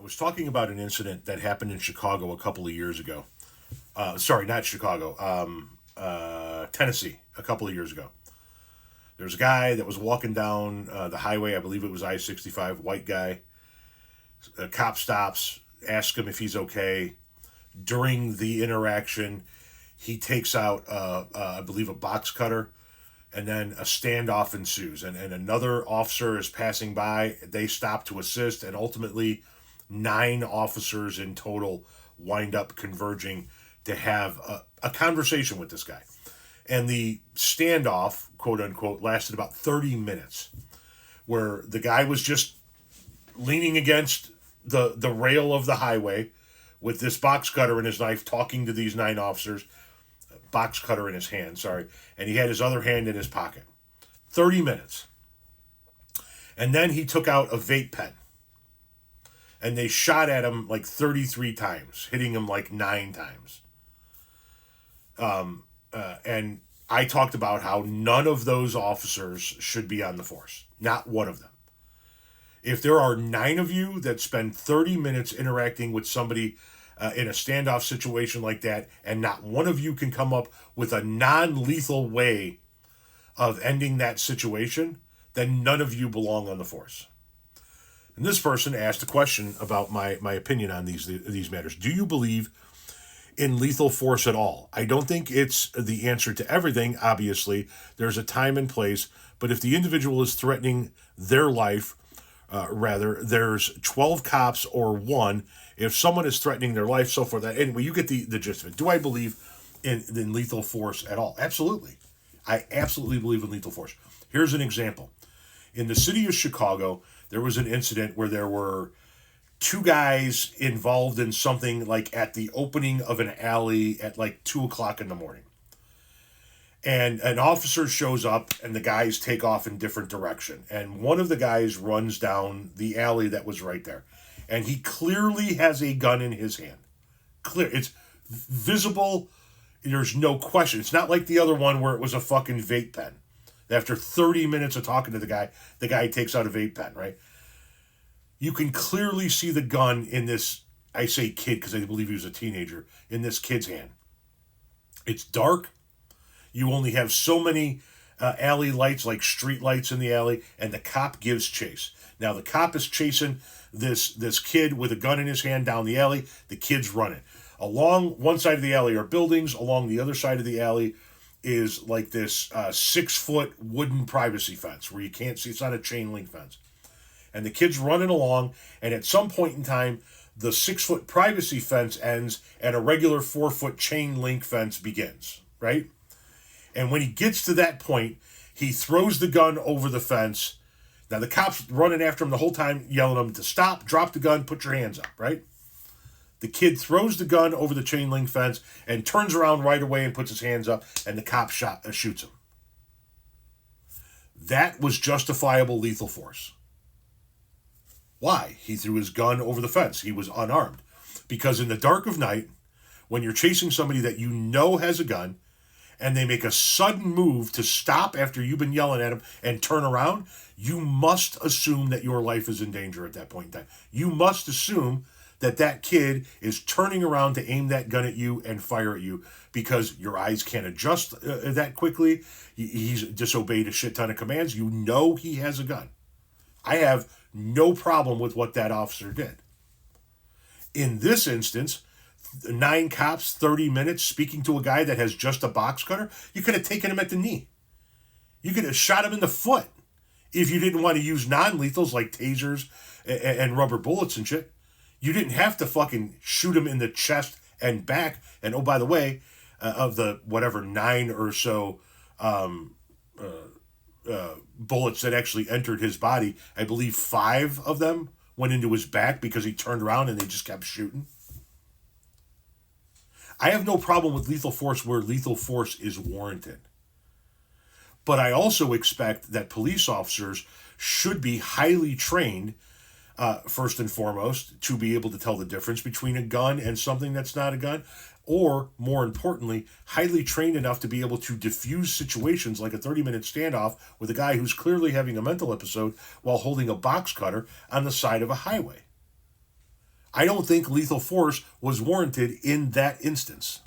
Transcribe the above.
was talking about an incident that happened in Chicago a couple of years ago. Sorry, not Chicago. Tennessee a couple of years ago. There's a guy that was walking down the highway. I believe it was I-65. White guy. A cop stops, asks him if he's okay. During the interaction, he takes out, I believe, a box cutter, and then a standoff ensues. And another officer is passing by. They stop to assist, and ultimately, 9 officers in total wind up converging to have a conversation with this guy. And the standoff, quote unquote, lasted about 30 minutes, where the guy was just leaning against the rail of the highway with this box cutter and his knife, talking to these 9 officers. Box cutter in his hand, sorry. And he had his other hand in his pocket. 30 minutes. And then he took out a vape pen. And they shot at him like 33 times, hitting him like 9 times. And I talked about how none of those officers should be on the force. Not one of them. If there are 9 of you that spend 30 minutes interacting with somebody in a standoff situation like that, and not one of you can come up with a non-lethal way of ending that situation, then none of you belong on the force. And this person asked a question about my opinion on these matters. Do you believe in lethal force at all? I don't think it's the answer to everything, obviously. There's a time and place, but if the individual is threatening their life, there's 12 cops or 1. If someone is threatening their life, so forth. Anyway, you get the gist of it. Do I believe in lethal force at all? Absolutely. I absolutely believe in lethal force. Here's an example. In the city of Chicago, there was an incident where there were 2 guys involved in something like at the opening of an alley at like 2 o'clock in the morning. And an officer shows up and the guys take off in different direction. And one of the guys runs down the alley that was right there. And he clearly has a gun in his hand. Clear. It's visible. There's no question. It's not like the other one where it was a fucking vape pen. After 30 minutes of talking to the guy takes out a vape pen, right? You can clearly see the gun in this, I say kid because I believe he was a teenager, in this kid's hand. It's dark. You only have so many alley lights, like street lights in the alley, and the cop gives chase. Now, the cop is chasing this kid with a gun in his hand down the alley. The kid's running. Along one side of the alley are buildings. Along the other side of the alley is like this 6-foot wooden privacy fence where you can't see. It's not a chain link fence. And the kid's running along, and at some point in time, the 6-foot privacy fence ends and a regular 4-foot chain link fence begins, right? And when he gets to that point, he throws the gun over the fence. Now, the cop's running after him the whole time, yelling at him to stop, drop the gun, put your hands up, right? The kid throws the gun over the chain link fence and turns around right away and puts his hands up, and the cop shoots him. That was justifiable lethal force. Why? He threw his gun over the fence. He was unarmed. Because in the dark of night, when you're chasing somebody that you know has a gun, and they make a sudden move to stop after you've been yelling at them and turn around, you must assume that your life is in danger at that point in time. You must assume that kid is turning around to aim that gun at you and fire at you because your eyes can't adjust that quickly. He's disobeyed a shit ton of commands. You know he has a gun. I have no problem with what that officer did. In this instance, 9 cops, 30 minutes, speaking to a guy that has just a box cutter, you could have taken him at the knee. You could have shot him in the foot if you didn't want to use non-lethals like tasers and rubber bullets and shit. You didn't have to fucking shoot him in the chest and back. And oh, by the way, of the whatever 9 or so bullets that actually entered his body, I believe 5 of them went into his back because he turned around and they just kept shooting. I have no problem with lethal force where lethal force is warranted. But I also expect that police officers should be highly trained, first and foremost, to be able to tell the difference between a gun and something that's not a gun, or, more importantly, highly trained enough to be able to diffuse situations like a 30-minute standoff with a guy who's clearly having a mental episode while holding a box cutter on the side of a highway. I don't think lethal force was warranted in that instance.